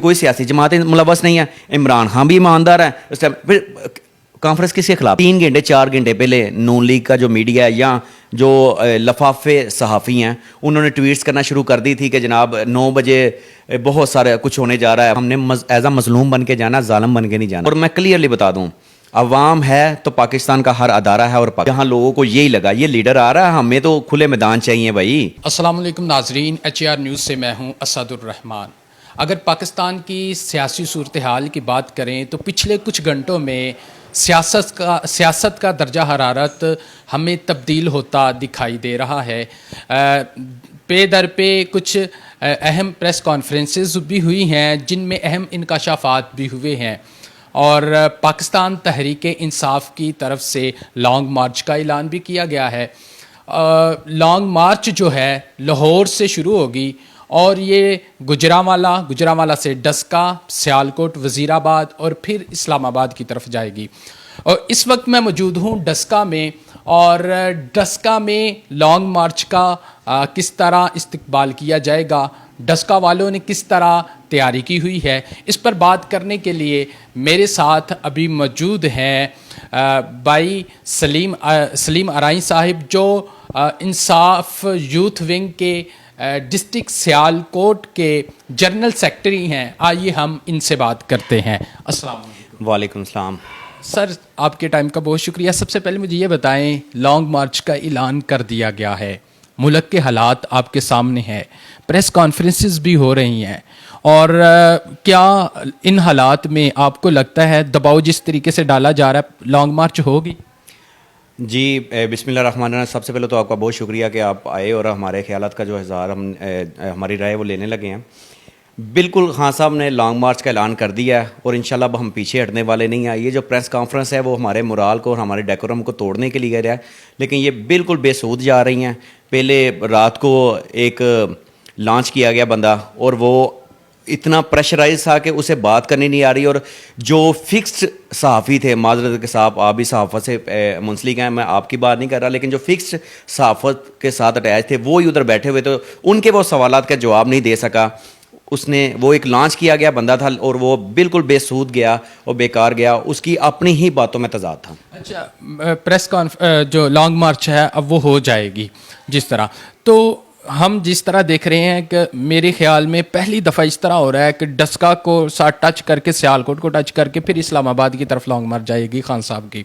کوئی سیاسی جماعتیں ملوث نہیں ہیں, عمران خان بھی ایماندار ہیں. اس ٹائم پھر کانفرنس کس کے خلاف؟ 3 گھنٹے 4 گھنٹے پہلے نون لیگ کا جو میڈیا ہے یا جو لفافے صحافی ہیں انہوں نے ٹویٹس کرنا شروع کر دی تھی کہ جناب 9 بجے بہت سارے کچھ ہونے جا رہا ہے. ہم نے ایز اے مظلوم بن کے جانا, ظالم بن کے نہیں جانا. اور میں کلیئرلی بتا دوں, عوام ہے تو پاکستان کا ہر ادارہ ہے, اور جہاں لوگوں کو یہی لگا یہ لیڈر آ رہا ہے, ہمیں تو کھلے میدان چاہیے بھائی. السلام علیکم ناظرین, HAR نیوز سے میں ہوں اسد الرحمان. اگر پاکستان کی سیاسی صورتحال کی بات کریں تو پچھلے کچھ گھنٹوں میں سیاست کا درجہ حرارت ہمیں تبدیل ہوتا دکھائی دے رہا ہے. پے در پہ کچھ اہم پریس کانفرنسز بھی ہوئی ہیں جن میں اہم انکشافات بھی ہوئے ہیں, اور پاکستان تحریک انصاف کی طرف سے لانگ مارچ کا اعلان بھی کیا گیا ہے. لانگ مارچ جو ہے لاہور سے شروع ہوگی اور یہ گجرانوالہ سے ڈسکا, سیالکوٹ, وزیر آباد اور پھر اسلام آباد کی طرف جائے گی. اور اس وقت میں موجود ہوں ڈسکا میں, اور ڈسکا میں لانگ مارچ کا کس طرح استقبال کیا جائے گا, ڈسکا والوں نے کس طرح تیاری کی ہوئی ہے, اس پر بات کرنے کے لیے میرے ساتھ ابھی موجود ہیں بھائی سلیم ارائیں صاحب جو انصاف یوتھ ونگ کے ڈسٹرکٹ سیالکوٹ کے جنرل سیکرٹری ہیں. آئیے ہم ان سے بات کرتے ہیں. السلام علیکم. وعلیکم السلام. سر آپ کے ٹائم کا بہت شکریہ. سب سے پہلے مجھے یہ بتائیں, لانگ مارچ کا اعلان کر دیا گیا ہے, ملک کے حالات آپ کے سامنے ہیں, پریس کانفرنسز بھی ہو رہی ہیں, اور کیا ان حالات میں آپ کو لگتا ہے دباؤ جس طریقے سے ڈالا جا رہا ہے لانگ مارچ ہوگی؟ جی بسم اللہ الرحمن الرحیم. سب سے پہلے تو آپ کا بہت شکریہ کہ آپ آئے اور ہمارے خیالات کا جو اظہار ہماری رائے وہ لینے لگے ہیں. بالکل خان صاحب نے لانگ مارچ کا اعلان کر دیا ہے, اور انشاءاللہ اب ہم پیچھے ہٹنے والے نہیں ہیں. یہ جو پریس کانفرنس ہے وہ ہمارے مورال کو اور ہمارے ڈیکورم کو توڑنے کے لیے ہے, لیکن یہ بالکل بے سود جا رہی ہیں. پہلے رات کو ایک لانچ کیا گیا بندہ, اور وہ اتنا پریشرائز تھا کہ اسے بات کرنی نہیں آ رہی, اور جو فکسڈ صحافی تھے, معذرت کے ساتھ آپ بھی صحافت سے منسلک ہیں, میں آپ کی بات نہیں کر رہا, لیکن جو فکسڈ صحافت کے ساتھ اٹیچ تھے وہ ہی ادھر بیٹھے ہوئے, تو ان کے وہ سوالات کا جواب نہیں دے سکا. اس نے وہ ایک لانچ کیا گیا بندہ تھا, اور وہ بالکل بے سود گیا اور بیکار گیا, اس کی اپنی ہی باتوں میں تضاد تھا. اچھا, جو لانگ مارچ ہے اب وہ ہو جائے گی جس طرح, تو ہم جس طرح دیکھ رہے ہیں کہ میرے خیال میں پہلی دفعہ اس طرح ہو رہا ہے کہ ڈسکا کو ساتھ ٹچ کر کے سیالکوٹ کو ٹچ کر کے پھر اسلام آباد کی طرف لانگ مارچ جائے گی خان صاحب کی.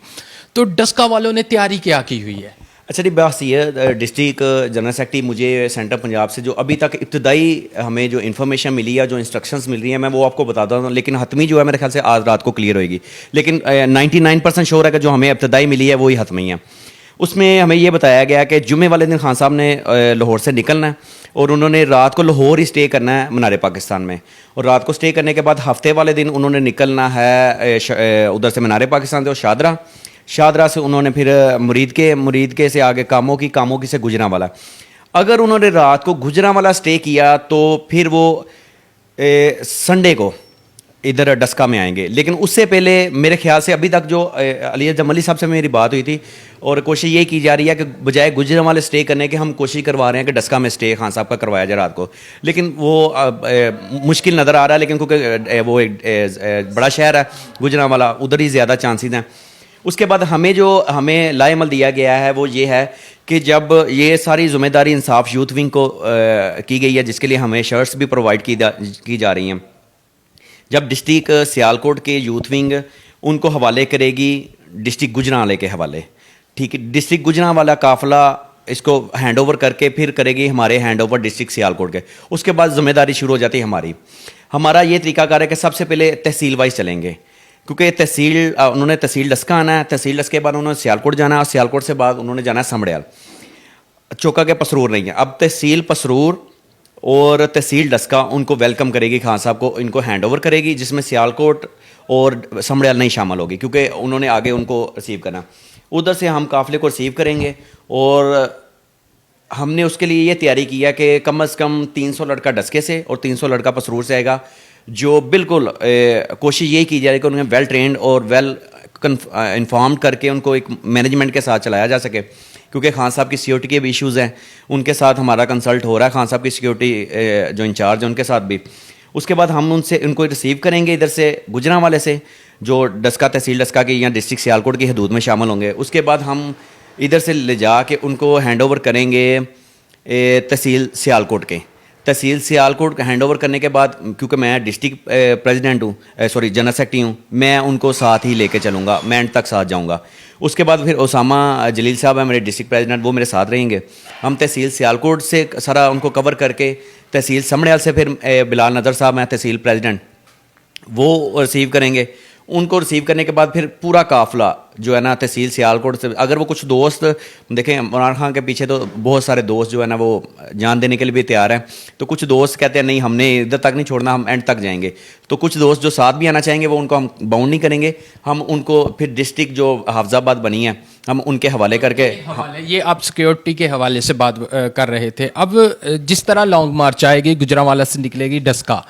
تو ڈسکا والوں نے تیاری کیا کی ہوئی ہے؟ اچھا جی, بات یہ ہے, ڈسٹرکٹ جنرل سیکرٹری مجھے سینٹر پنجاب سے جو ابھی تک ابتدائی ہمیں جو انفارمیشن ملی ہے, جو انسٹرکشنز مل رہی ہیں, میں وہ آپ کو بتاتا ہوں, لیکن حتمی جو ہے میرے خیال سے آج رات کو کلیئر ہوئے گی. لیکن 99% شور ہے کہ جو ہمیں ابتدائی ملی ہے وہی حتمی ہے. اس میں ہمیں یہ بتایا گیا کہ جمعے والے دن خان صاحب نے لاہور سے نکلنا ہے, اور انہوں نے رات کو لاہور ہی اسٹے کرنا ہے مینار پاکستان میں, اور رات کو اسٹے کرنے کے بعد ہفتے والے دن انہوں نے نکلنا ہے ادھر سے مینار پاکستان سے, اور شادرہ سے انہوں نے پھر مرید کے سے آگے کاموں کی سے گجرانوالہ. اگر انہوں نے رات کو گجرانوالہ اسٹے کیا تو پھر وہ سنڈے کو ادھر ڈسکا میں آئیں گے. لیکن اس سے پہلے میرے خیال سے ابھی تک جو علی جملی صاحب سے میری بات ہوئی تھی, اور کوشش یہ کی جا رہی ہے کہ بجائے گجرانوالہ اسٹے کرنے کے ہم کوشش کروا رہے ہیں کہ ڈسکا میں اسٹے خان صاحب کا کروایا جائے رات کو, لیکن وہ مشکل نظر آ رہا ہے. لیکن کیونکہ وہ ایک بڑا شہر ہے گجرانوالہ, ادھر ہی زیادہ چانسز ہیں. اس کے بعد ہمیں لائے عمل دیا گیا ہے وہ یہ ہے کہ جب یہ ساری ذمہ داری انصاف یوتھ ونگ کو کی گئی ہے, جس کے لیے ہمیں شرٹس بھی پرووائڈ کی جا رہی ہیں. جب ڈسٹرکٹ سیالکوٹ کے یوتھ ونگ ان کو حوالے کرے گی ڈسٹرکٹ گجرانوالے کے حوالے, ٹھیک ہے, ڈسٹرکٹ گجرانوالہ قافلہ اس کو ہینڈ اوور کر کے پھر کرے گی ہمارے ہینڈ اوور ڈسٹرکٹ سیالکوٹ کے. اس کے بعد ذمہ داری شروع ہو جاتی ہے ہماری. ہمارا یہ طریقہ کار ہے کہ سب سے پہلے تحصیل وائز چلیں گے, کیونکہ انہوں نے تحصیل ڈسکا آنا ہے, تحصیل ڈسکے کے بعد انہوں نے سیالکوٹ جانا ہے, اور سیالکوٹ سے بعد انہوں نے جانا ہے سمڑیال. چوکا کے پسرور نہیں ہے. اب تحصیل پسرور اور تحصیل ڈسکا ان کو ویلکم کرے گی خان صاحب کو, ان کو ہینڈ اوور کرے گی, جس میں سیالکوٹ اور سمڑیال نہیں شامل ہوگی کیونکہ انہوں نے آگے ان کو ریسیو کرنا. ادھر سے ہم قافلے کو ریسیو کریں گے, اور ہم نے اس کے لیے یہ تیاری کی ہے کہ کم از کم 300 لڑکا ڈسکے سے اور 300 لڑکا پسرور سے آئے گا, جو بالکل کوشش یہ کی جائے کہ انہیں ویل ٹرینڈ اور ویل انفارمڈ کر کے ان کو ایک مینجمنٹ کے ساتھ چلایا جا سکے, کیونکہ خان صاحب کی سیکورٹی کے بھی ایشوز ہیں. ان کے ساتھ ہمارا کنسلٹ ہو رہا ہے, خان صاحب کی سیکورٹی جو انچارج ہیں ان کے ساتھ بھی. اس کے بعد ہم ان کو ریسیو کریں گے ادھر سے گجرانوالے سے, جو ڈسکا تحصیل ڈسکا کی یا ڈسٹرکٹ سیالکوٹ کی حدود میں شامل ہوں گے. اس کے بعد ہم ادھر سے لے جا کے ان کو ہینڈ اوور کریں گے تحصیل سیالکوٹ کے. تحصیل سیالکوٹ ہینڈ اوور کرنے کے بعد, کیونکہ میں ڈسٹرکٹ پریزیڈنٹ ہوں, جنرل سیکرٹری ہوں, میں ان کو ساتھ ہی لے کے چلوں گا, میں اینڈ تک ساتھ جاؤں گا. اس کے بعد پھر اسامہ جلیل صاحب ہیں میرے ڈسٹرکٹ پریزیڈنٹ, وہ میرے ساتھ رہیں گے. ہم تحصیل سیالکوٹ سے سارا ان کو کور کر کے تحصیل سمڑیال سے پھر بلال نظر صاحب ہیں تحصیل پریزیڈنٹ, وہ ریسیو کریں گے. ان کو ریسیو کرنے کے بعد پھر پورا قافلہ جو ہے نا تحصیل سیالکوٹ سے, اگر وہ کچھ دوست دیکھیں عمران خان کے پیچھے تو بہت سارے دوست جو ہے نا وہ جان دینے کے لیے بھی تیار ہیں, تو کچھ دوست کہتے ہیں نہیں ہم نے ادھر تک نہیں چھوڑنا, ہم اینڈ تک جائیں گے. تو کچھ دوست جو ساتھ بھی آنا چاہیں گے وہ ان کو ہم باؤنڈ نہیں کریں گے, ہم ان کو پھر ڈسٹرکٹ جو حافظ آباد بنی ہے ہم ان کے حوالے کر کے. یہ آپ سیکیورٹی کے حوالے سے بات کر رہے تھے. اب جس طرح لانگ مارچ آئے گی گجرانوالہ سے نکلے گی ڈسکا,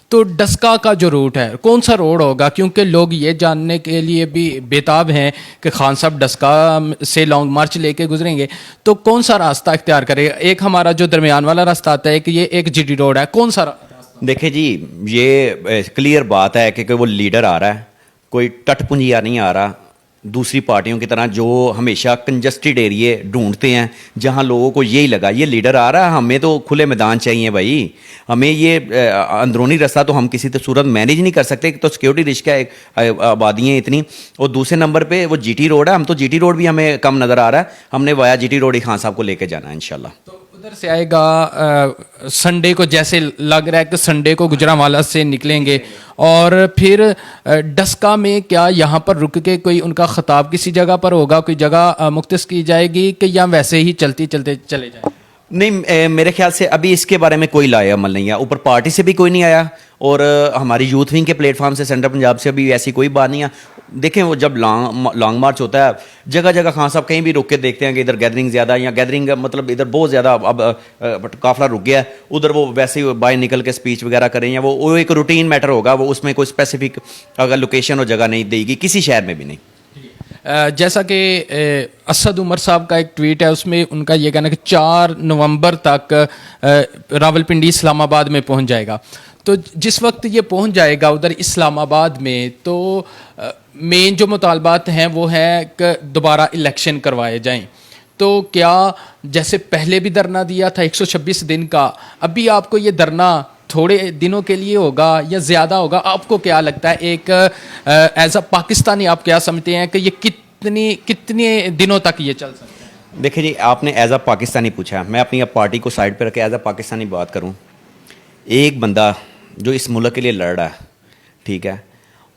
تو ڈسکا کا جو روٹ ہے کون سا روڈ ہوگا؟ کیونکہ لوگ یہ جاننے کے لیے بھی بےتاب ہیں کہ خان صاحب ڈسکا سے لانگ مارچ لے کے گزریں گے, تو کون سا راستہ اختیار کرے گا؟ ایک ہمارا جو درمیان والا راستہ آتا ہے کہ یہ ایک جی ڈی روڈ ہے, کون سا راستہ؟ دیکھیں جی, یہ کلیئر بات ہے کہ وہ لیڈر آ رہا ہے, کوئی ٹٹ پنجیا نہیں آ رہا دوسری پارٹیوں کی طرح جو ہمیشہ کنجسٹڈ ایریے ڈھونڈتے ہیں جہاں لوگوں کو یہی لگا یہ لیڈر آ رہا ہے, ہمیں تو کھلے میدان چاہیے بھائی, ہمیں یہ اندرونی راستہ تو ہم کسی صورت مینیج نہیں کر سکتے, تو سیکیورٹی رسک ہے, آبادیاں اتنی. اور دوسرے نمبر پہ وہ جی ٹی روڈ ہے, ہم تو جی ٹی روڈ بھی ہمیں کم نظر آ رہا ہے, ہم نے وایا جی ٹی روڈ ہی خان صاحب کو لے کے جانا ہے انشاءاللہ. تو ادھر سے آئے گا سنڈے کو, جیسے لگ رہا ہے کہ سنڈے کو گجرانوالہ سے نکلیں گے, اور پھر ڈسکا میں کیا یہاں پر رک کے کوئی ان کا خطاب کسی جگہ پر ہوگا, کوئی جگہ مختص کی جائے گی کہ یا ویسے ہی چلتے چلے جائیں؟ نہیں, میرے خیال سے ابھی اس کے بارے میں کوئی لایا عمل نہیں ہے, اوپر پارٹی سے بھی کوئی نہیں آیا, اور ہماری یوتھ ونگ کے پلیٹ فارم سے سینٹرل پنجاب سے بھی ایسی کوئی بات نہیں ہے. دیکھیں وہ جب لانگ مارچ ہوتا ہے جگہ جگہ خان صاحب کہیں بھی رک کے دیکھتے ہیں کہ ادھر گیدرنگ زیادہ, یا گیدرنگ مطلب ادھر بہت زیادہ اب قافلہ رک گیا ہے, ادھر وہ ویسے ہی باہر نکل کے اسپیچ وغیرہ کریں, یا وہ ایک روٹین میٹر ہوگا, وہ اس میں کوئی اسپیسیفک اگر لوکیشن اور جگہ نہیں دے گی کسی شہر میں بھی نہیں. جیسا کہ اسد عمر صاحب کا ایک ٹویٹ ہے, اس میں ان کا یہ کہنا ہے کہ 4 نومبر تک راولپنڈی اسلام آباد میں پہنچ جائے گا. تو جس وقت یہ پہنچ جائے گا ادھر اسلام آباد میں, تو مین جو مطالبات ہیں وہ ہے کہ دوبارہ الیکشن کروائے جائیں. تو کیا جیسے پہلے بھی دھرنا دیا تھا 126 دن کا, ابھی آپ کو یہ دھرنا تھوڑے دنوں کے لیے ہوگا یا زیادہ ہوگا؟ آپ کو کیا لگتا ہے, ایک ایز اے پاکستانی آپ کیا سمجھتے ہیں کہ یہ کتنے دنوں تک یہ چل سکتا ہے؟ دیکھیں جی, آپ نے ایز اے پاکستانی پوچھا, میں اپنی پارٹی کو سائڈ پہ رکھ کے ایز اے پاکستانی بات کروں. ایک بندہ جو اس ملک کے لیے لڑ رہا ہے, ٹھیک ہے,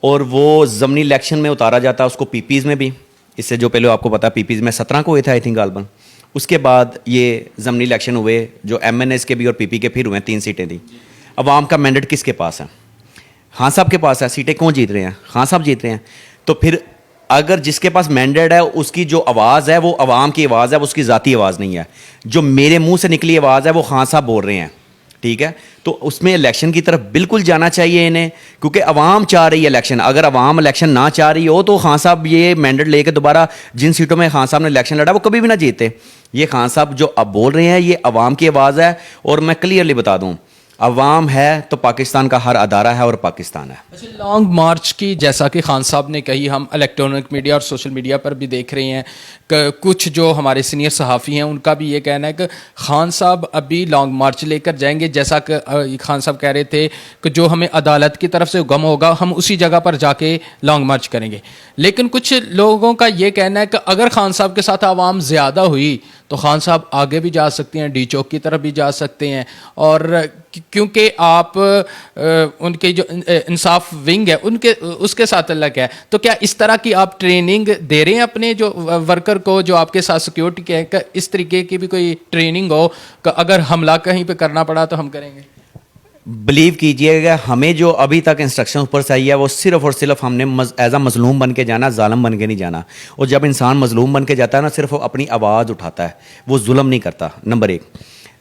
اور وہ ضمنی الیکشن میں اتارا جاتا ہے, اس کو پی پیز میں بھی, اس سے جو پہلے آپ کو پتا پی پیز میں 17 کو ہوئے تھے آئی تھنک غالباً, اس کے بعد یہ ضمنی الیکشن ہوئے جو ایم این ایس کے بھی اور پی پی کے پھر ہوئے, 3 سیٹیں تھیں. عوام کا مینڈیٹ کس کے پاس ہے؟ خان صاحب کے پاس ہے. سیٹیں کون جیت رہے ہیں؟ خان صاحب جیت رہے ہیں. تو پھر اگر جس کے پاس مینڈیٹ ہے اس کی جو آواز ہے وہ عوام کی آواز ہے, وہ اس کی ذاتی آواز نہیں ہے. جو میرے منہ سے نکلی آواز ہے وہ خان صاحب بول رہے ہیں, ٹھیک ہے. تو اس میں الیکشن کی طرف بالکل جانا چاہیے انہیں, کیونکہ عوام چاہ رہی ہے الیکشن. اگر عوام الیکشن نہ چاہ رہی ہو تو خان صاحب یہ مینڈیٹ لے کے دوبارہ جن سیٹوں میں خان صاحب نے الیکشن لڑا وہ کبھی بھی نہ جیتے. یہ خان صاحب جو اب بول رہے ہیں یہ عوام کی آواز ہے, اور میں کلیئرلی بتا دوں عوام ہے تو پاکستان کا ہر ادارہ ہے اور پاکستان ہے. اچھا, لانگ مارچ کی جیسا کہ خان صاحب نے کہی, ہم الیکٹرانک میڈیا اور سوشل میڈیا پر بھی دیکھ رہے ہیں کہ کچھ جو ہمارے سینئر صحافی ہیں ان کا بھی یہ کہنا ہے کہ خان صاحب ابھی لانگ مارچ لے کر جائیں گے, جیسا کہ خان صاحب کہہ رہے تھے کہ جو ہمیں عدالت کی طرف سے حکم ہوگا ہم اسی جگہ پر جا کے لانگ مارچ کریں گے. لیکن کچھ لوگوں کا یہ کہنا ہے کہ اگر خان صاحب کے ساتھ عوام زیادہ ہوئی تو خان صاحب آگے بھی جا سکتے ہیں, ڈی چوک کی طرف بھی جا سکتے ہیں, اور کیونکہ آپ ان کے جو انصاف ونگ ہے اس کے ساتھ الگ ہے, تو کیا اس طرح کی آپ ٹریننگ دے رہے ہیں اپنے جو ورکر کو جو آپ کے ساتھ سیکیورٹی کے, کہ اس طریقے کی بھی کوئی ٹریننگ ہو کہ اگر حملہ کہیں پہ کرنا پڑا تو ہم کریں گے؟ بلیو کیجئے گا, ہمیں جو ابھی تک انسٹرکشن اوپر سے آئی ہے وہ صرف اور صرف ہم نے ایز اے مظلوم بن کے جانا, ظالم بن کے نہیں جانا. اور جب انسان مظلوم بن کے جاتا ہے نا صرف وہ اپنی آواز اٹھاتا ہے, وہ ظلم نہیں کرتا. نمبر 1.